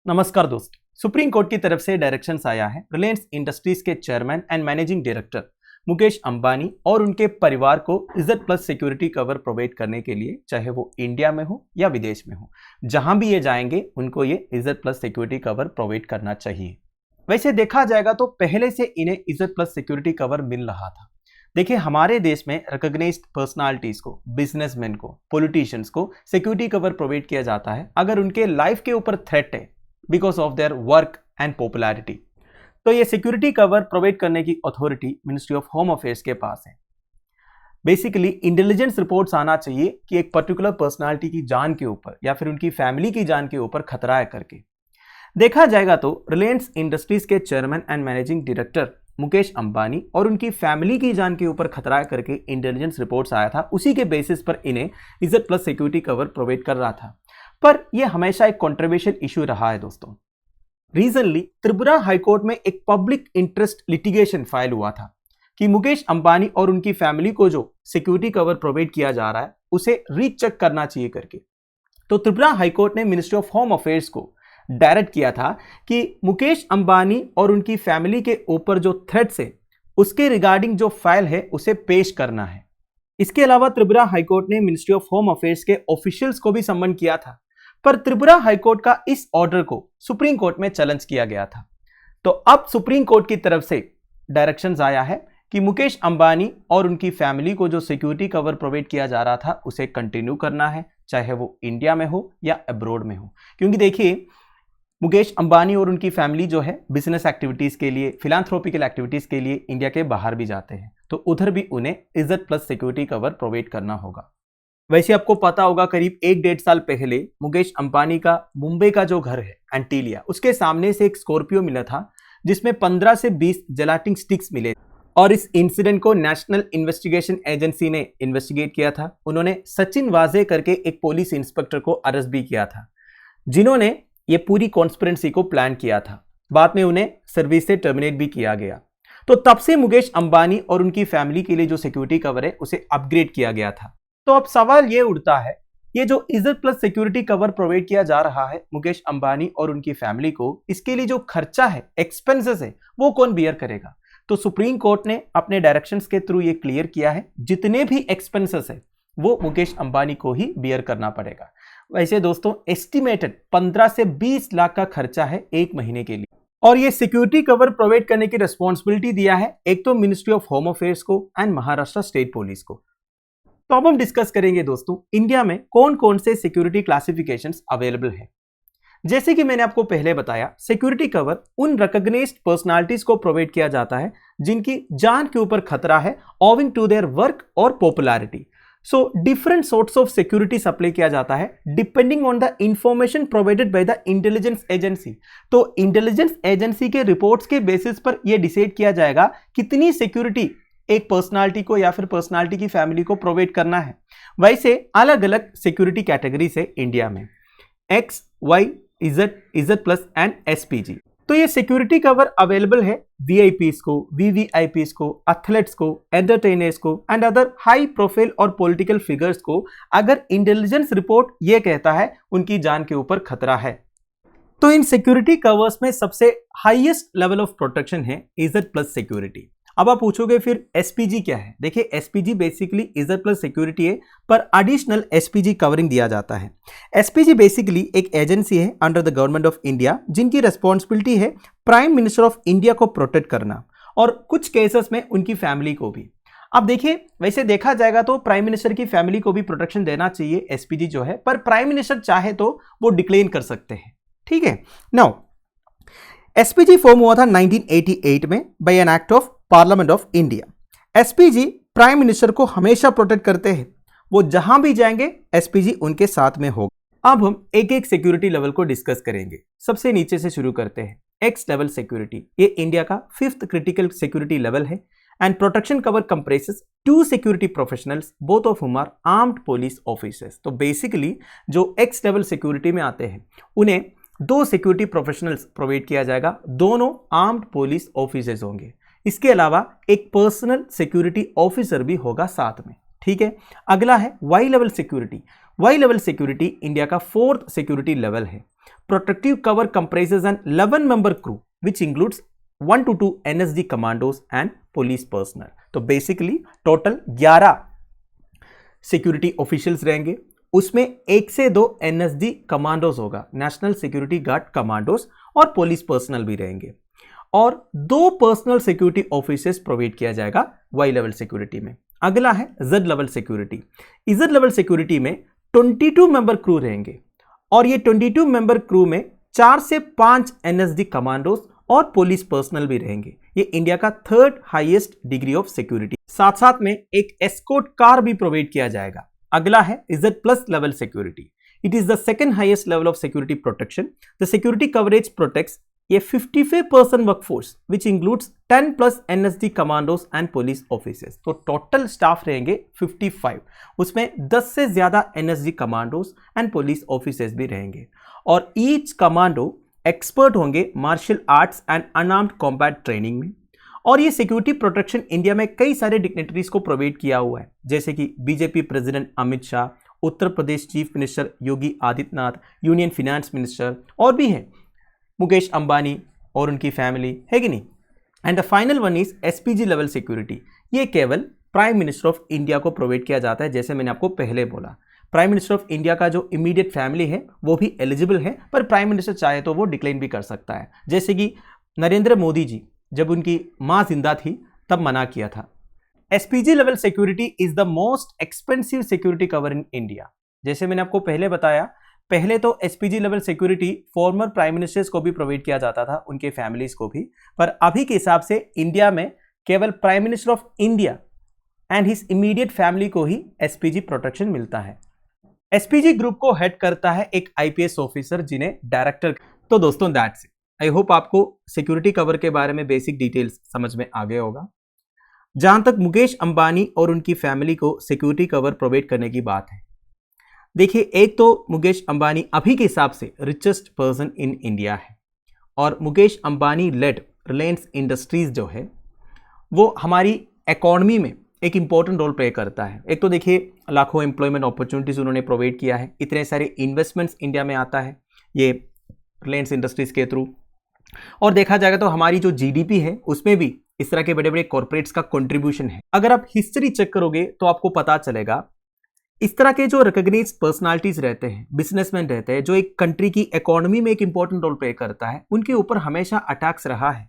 नमस्कार दोस्तों, supreme court की तरफ से डायरेक्शंस आया है रिलायंस इंडस्ट्रीज के chairman and managing director Mukesh Ambani और उनके परिवार को इज्जत प्लस सिक्योरिटी कवर प्रोवाइड करने के लिए, चाहे वो इंडिया में हो या विदेश में हो, जहां भी ये जाएंगे उनको ये इज्जत प्लस सिक्योरिटी कवर प्रोवाइड करना चाहिए। वैसे देखा जाएगा तो पहले से इन्हें इज्जत प्लस सिक्योरिटी कवर मिल रहा था। देखिए, हमारे देश में रिकॉग्नाइज्ड पर्सनालिटीज को, बिजनेसमैन को, पॉलिटिशियंस को सिक्योरिटी कवर प्रोवाइड किया जाता है अगर उनके लाइफ के ऊपर थ्रेट है because of their work and popularity. तो ये सिक्योरिटी कवर प्रोवाइड करने की authority ministry of home affairs के पास है। बेसिकली इंटेलिजेंस रिपोर्ट्स आना चाहिए कि एक पर्टिकुलर पर्सनालिटी की जान के ऊपर या फिर उनकी फैमिली की जान के ऊपर खतरा है करके। देखा जाएगा तो रिलायंस इंडस्ट्रीज के chairman and managing director Mukesh Ambani और उनकी फैमिली की जान के ऊपर खतरा है करके इंटेलिजेंस रिपोर्ट्स आया था, उसी के बेसिस पर इन्हें इज्जत प्लस सिक्योरिटी कवर प्रोवाइड कर रहा था। पर यह हमेशा एक कंट्रोवर्शियल इशू रहा है दोस्तों। रीसेंटली त्रिपुरा हाईकोर्ट में एक पब्लिक इंटरेस्ट लिटिगेशन फाइल हुआ था कि मुकेश अंबानी और उनकी फैमिली को जो सिक्योरिटी कवर प्रोवाइड किया जा रहा है उसे रीचेक करना चाहिए करके। तो त्रिपुरा हाईकोर्ट ने मिनिस्ट्री ऑफ होम अफेयर्स को डायरेक्ट किया था कि मुकेश अंबानी और उनकी फैमिली के ऊपर जो थ्रेट्स है उसके रिगार्डिंग जो फाइल है उसे पेश करना है। इसके अलावा त्रिपुरा हाईकोर्ट ने मिनिस्ट्री ऑफ होम अफेयर्स के ऑफिशियल्स को भी सम्मन किया था, पर त्रिपुरा हाईकोर्ट का इस ऑर्डर को सुप्रीम कोर्ट में चैलेंज किया गया था। तो अब सुप्रीम कोर्ट की तरफ से डायरेक्शंस आया है कि मुकेश अंबानी और उनकी फैमिली को जो सिक्योरिटी कवर प्रोवाइड किया जा रहा था उसे कंटिन्यू करना है, चाहे वो इंडिया में हो या अब्रॉड में हो। क्योंकि देखिए, मुकेश अंबानी और उनकी फैमिली जो है बिजनेस एक्टिविटीज के लिए, फिलैंथ्रोपिकल एक्टिविटीज के लिए इंडिया के बाहर भी जाते हैं, तो उधर भी उन्हें इज्जत प्लस सिक्योरिटी कवर प्रोवाइड करना होगा। वैसे आपको पता होगा, करीब 1-1.5 साल पहले मुकेश अंबानी का मुंबई का जो घर है एंटीलिया, उसके सामने से एक स्कॉर्पियो मिला था जिसमें 15 से 20 जेलाटिन स्टिक्स मिले और इस इंसिडेंट को नेशनल इन्वेस्टिगेशन एजेंसी ने इन्वेस्टिगेट किया था। उन्होंने सचिन वाजे करके एक पुलिस इंस्पेक्टर को अरेस्ट भी किया था, जिन्होंने ये पूरी कॉन्स्पिरेंसी को प्लान किया था। बाद में उन्हें सर्विस से टर्मिनेट भी किया गया। तो तब से मुकेश अंबानी और उनकी फैमिली के लिए जो सिक्योरिटी कवर है उसे अपग्रेड किया गया था। तो अब सवाल ये उठता है, ये जो इज्जत प्लस सिक्योरिटी कवर प्रोवाइड किया जा रहा है मुकेश अंबानी और उनकी फैमिली को, इसके लिए जो खर्चा है, एक्सपेंसेस है, वो कौन बियर करेगा? तो सुप्रीम कोर्ट ने अपने डायरेक्शंस के थ्रू ये क्लियर किया है, जितने भी एक्सपेंसेस है वो मुकेश अंबानी को ही बियर करना पड़ेगा। वैसे दोस्तों, एस्टिमेटेड 15 से 20 लाख का खर्चा है एक महीने के लिए, और ये सिक्योरिटी कवर प्रोवाइड करने की रिस्पॉन्सिबिलिटी दिया है एक तो मिनिस्ट्री ऑफ होम अफेयर्स को एंड महाराष्ट्र स्टेट पुलिस को। तो अब हम डिस्कस करेंगे दोस्तों, इंडिया में कौन कौन से सिक्योरिटी क्लासिफिकेशंस अवेलेबल है। जैसे कि मैंने आपको पहले बताया, सिक्योरिटी कवर उन रिकॉग्नाइज्ड पर्सनालिटीज को प्रोवाइड किया जाता है जिनकी जान के ऊपर खतरा है ओविंग टू देयर वर्क और popularity. So different sorts of security supply किया जाता है depending on the information provided by the intelligence agency. तो इंटेलिजेंस एजेंसी के रिपोर्ट्स के बेसिस पर यह डिसाइड किया जाएगा कितनी सिक्योरिटी एक पर्सनालिटी को या फिर पर्सनालिटी की फैमिली को प्रोवाइड करना है। वैसे अलग अलग सिक्योरिटी कैटेगरीज है इंडिया में, X, Y, Z plus and SPG. तो ये सिक्योरिटी कवर अवेलेबल है वीआईपीज को, वीवीआईपीज को, एथलेट्स को, एंटरटेनर्स को एंड अदर हाई प्रोफाइल और पॉलिटिकल फिगर्स को, अगर इंटेलिजेंस रिपोर्ट ये कहता है उनकी जान के ऊपर खतरा है। तो इन सिक्योरिटी कवर्स में सबसे हाईएस्ट लेवल ऑफ प्रोटेक्शन है इज्जत प्लस सिक्योरिटी। अब आप पूछोगे फिर एसपीजी क्या है? देखिए, एसपीजी बेसिकली इज्जत प्लस सिक्योरिटी है, पर एडिशनल एसपीजी कवरिंग दिया जाता है। एसपीजी बेसिकली एक एजेंसी है under the government of India, जिनकी रेस्पॉन्सिबिलिटी है प्राइम मिनिस्टर ऑफ इंडिया को प्रोटेक्ट करना और कुछ केसेस में उनकी फैमिली को भी। अब देखिए, वैसे देखा जाएगा तो प्राइम मिनिस्टर की फैमिली को भी प्रोटेक्शन देना चाहिए एसपीजी जो है, पर प्राइम मिनिस्टर चाहे तो वो डिक्लेन कर सकते हैं। ठीक है, नाउ एसपीजी फॉर्म हुआ था 1988 में by an act of parliament of India. SPG prime minister को हमेशा प्रोटेक्ट करते हैं, वो जहां भी जाएंगे एसपीजी उनके साथ में होगा। अब हम एक एक सिक्योरिटी लेवल को डिस्कस करेंगे। सबसे नीचे से शुरू करते हैं, एक्स लेवल सिक्योरिटी। ये इंडिया का 5th क्रिटिकल सिक्योरिटी लेवल है and protection cover comprises 2 security professionals, both of whom are armed police officers. तो बेसिकली जो एक्स लेवल सिक्योरिटी में आते हैं उन्हें 2 सिक्योरिटी प्रोफेशनल्स प्रोवाइड किया जाएगा, दोनों आर्म्ड पुलिस ऑफिसर्स होंगे। इसके अलावा एक पर्सनल सिक्योरिटी ऑफिसर भी होगा साथ में। ठीक है, अगला है Y level security. Y level security India का 4th सिक्योरिटी लेवल है। Protective cover comprises an 11 member crew which includes 1 to 2 NSD commandos and police personnel. तो बेसिकली टोटल 11 सिक्योरिटी ऑफिशियल्स रहेंगे, उसमें 1 से 2 NSD कमांडोज होगा, नेशनल सिक्योरिटी गार्ड कमांडोज, और police personnel भी रहेंगे, और 2 पर्सनल सिक्योरिटी ऑफिसर्स प्रोवाइड किया जाएगा वाई लेवल सिक्योरिटी में। अगला है Z level security. EZ level security में 22 मेंबर क्रू रहेंगे, और ये 22 मेंबर क्रू में 4 से 5 NSD कमांडोज और पुलिस पर्सनल भी रहेंगे। ये इंडिया का 3rd highest degree of security. साथ साथ में एक एस्कॉर्ट कार भी प्रोवाइड किया जाएगा। अगला है Z plus level security. It is the 2nd highest level of security protection. The security coverage protects a 55% workforce which includes 10 plus NSD commandos and police officers. तो टोटल स्टाफ रहेंगे 55, उसमें 10 से ज्यादा NSD commandos and police officers भी रहेंगे, और each commando expert होंगे martial arts and unarmed combat training में। और ये सिक्योरिटी प्रोटेक्शन इंडिया में कई सारे डिग्नेटरीज को प्रोवाइड किया हुआ है, जैसे कि BJP president Amit Shah, Uttar Pradesh chief minister Yogi Adityanath, union finance minister, और भी हैं मुकेश अंबानी और उनकी फैमिली, है कि नहीं। And the final one is SPG level security. ये केवल प्राइम मिनिस्टर ऑफ इंडिया को प्रोवाइड किया जाता है। जैसे मैंने आपको पहले बोला, प्राइम मिनिस्टर ऑफ इंडिया का जो इमीडिएट फैमिली है वो भी एलिजिबल है, पर प्राइम मिनिस्टर चाहे तो वो डिक्लाइन भी कर सकता है, जैसे कि नरेंद्र मोदी जी जब उनकी माँ जिंदा थी तब मना किया था। SPG level security is the most expensive security cover in India. जैसे मैंने आपको पहले बताया, पहले तो SPG level security former prime ministers को भी प्रोवाइड किया जाता था, उनके फैमिलीज को भी, पर अभी के हिसाब से इंडिया में केवल prime minister of India and his immediate family को ही SPG प्रोटेक्शन मिलता है। SPG ग्रुप को हेड करता है एक IPS ऑफिसर जिन्हें डायरेक्टर। तो दोस्तों दैट्स इट। आई होप आपको सिक्योरिटी कवर के बारे में बेसिक डिटेल्स समझ में आ गया होगा। जहां तक मुकेश अंबानी और उनकी फैमिली को सिक्योरिटी कवर प्रोवाइड करने की बात है, देखिए, एक तो मुकेश अंबानी अभी के हिसाब से रिचेस्ट पर्सन इन इंडिया है, और मुकेश अंबानी लेड रिलायंस इंडस्ट्रीज जो है वो हमारी इकोनॉमी में एक इंपॉर्टेंट रोल प्ले करता है। एक तो देखिए, लाखों एम्प्लॉयमेंट अपॉर्चुनिटीज उन्होंने प्रोवाइड किया है, इतने सारे इन्वेस्टमेंट्स इंडिया में आता है ये रिलायंस इंडस्ट्रीज के थ्रू, और देखा जाएगा तो हमारी जो GDP है उसमें भी इस तरह के बड़े बड़े कॉर्पोरेट्स का कंट्रीब्यूशन है। अगर आप हिस्ट्री चेक करोगे तो आपको पता चलेगा, इस तरह के जो रिकॉग्नाइज्ड पर्सनालिटीज रहते हैं, बिजनेसमैन रहते हैं, जो एक कंट्री की इकोनॉमी में एक इंपॉर्टेंट रोल प्ले करता है, उनके ऊपर हमेशा अटैक्स रहा है।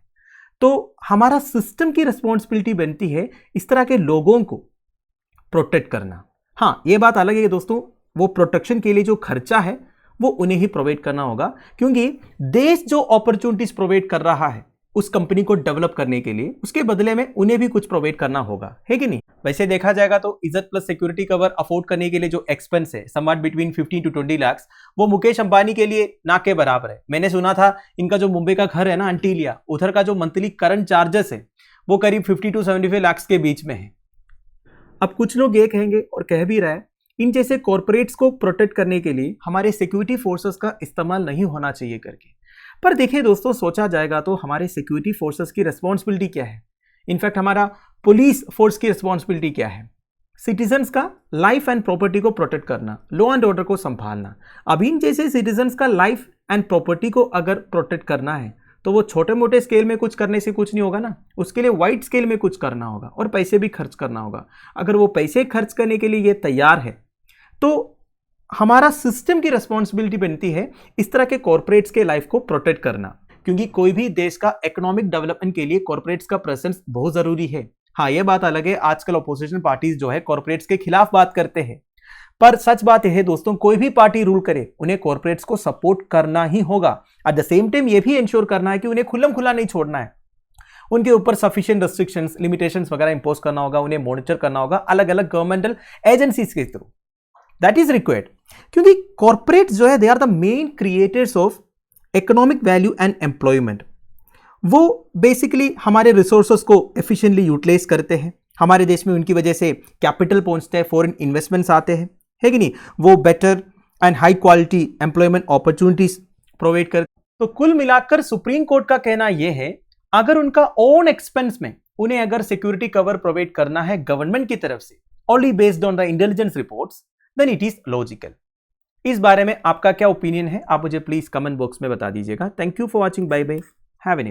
तो हमारा सिस्टम की रिस्पॉन्सिबिलिटी बनती है इस तरह के लोगों को प्रोटेक्ट करना। हाँ, ये बात अलग है दोस्तों, वो प्रोटेक्शन के लिए जो खर्चा है वो उन्हें ही प्रोवाइड करना होगा, क्योंकि देश जो अपॉर्चुनिटीज प्रोवाइड कर रहा है उस कंपनी को डेवलप करने के लिए, उसके बदले में उन्हें भी कुछ प्रोवाइड करना होगा, है कि नहीं। वैसे देखा जाएगा तो इज्जत प्लस सिक्योरिटी कवर अफोर्ड करने के लिए जो एक्सपेंस है समवट बिटवीन 15 to 20 लाख, वो मुकेश अंबानी के लिए ना के बराबर है। मैंने सुना था इनका जो मुंबई का घर है ना अंटिलिया, उधर का जो मंथली करंट चार्जेस है वो करीब 50 to 75 लाख के बीच में है। अब कुछ लोग ये कहेंगे और कह भी रहा है, इन जैसे कॉर्पोरेट्स को प्रोटेक्ट करने के लिए हमारे सिक्योरिटी फोर्सेस का इस्तेमाल नहीं होना चाहिए करके। पर देखिए दोस्तों, सोचा जाएगा तो हमारे सिक्योरिटी फोर्सेस की रिस्पॉन्सिबिलिटी क्या है, इनफैक्ट हमारा पुलिस फोर्स की रिस्पॉन्सिबिलिटी क्या है, सिटीजन्स का लाइफ एंड प्रॉपर्टी को प्रोटेक्ट करना, लॉ एंड ऑर्डर को संभालना। अब इन जैसे सिटीजन्स का लाइफ एंड प्रॉपर्टी को अगर प्रोटेक्ट करना है तो वो छोटे मोटे स्केल में कुछ करने से कुछ नहीं होगा ना, उसके लिए वाइड स्केल में कुछ करना होगा और पैसे भी खर्च करना होगा। अगर वो पैसे खर्च करने के लिए ये तैयार है तो हमारा सिस्टम की रिस्पॉन्सिबिलिटी बनती है इस तरह के कॉर्पोरेट्स के लाइफ को प्रोटेक्ट करना, क्योंकि कोई भी देश का इकोनॉमिक डेवलपमेंट के लिए कॉर्पोरेट्स का प्रेजेंस बहुत जरूरी है। हाँ, ये बात अलग है, आजकल अपोजिशन पार्टीज जो है कॉर्पोरेट्स के खिलाफ बात करते हैं, पर सच बात यह है दोस्तों, कोई भी पार्टी रूल करे उन्हें कॉर्पोरेट्स को सपोर्ट करना ही होगा। एट द सेम टाइम ये भी इंश्योर करना है कि उन्हें खुल्लम खुला नहीं छोड़ना है, उनके ऊपर सफिशिएंट रेस्ट्रिक्शंस, लिमिटेशंस वगैरह इंपोज करना होगा, उन्हें मॉनिटर करना होगा अलग अलग गवर्नमेंटल एजेंसीज के थ्रू। दैट इज रिक्वायर्ड, क्योंकि कॉर्पोरेट्स जो है they are the main creators of economic value and employment. वो बेसिकली हमारे रिसोर्सेस को एफिशिएंटली यूटिलाइज करते हैं, हमारे देश में उनकी वजह से कैपिटल पहुंचते हैं, फॉरेन इन्वेस्टमेंट्स आते हैं, है कि नहीं, वो better and high quality employment opportunities provide करते। तो कुल मिलाकर सुप्रीम कोर्ट का कहना यह है, अगर उनका ओन एक्सपेंस में उन्हें अगर सिक्योरिटी कवर प्रोवाइड करना है गवर्नमेंट की तरफ से, only based on the intelligence reports, then it is logical. इस बारे में आपका क्या ओपिनियन है, आप मुझे प्लीज कमेंट बॉक्स में बता दीजिएगा। Thank you for watching, bye bye, have A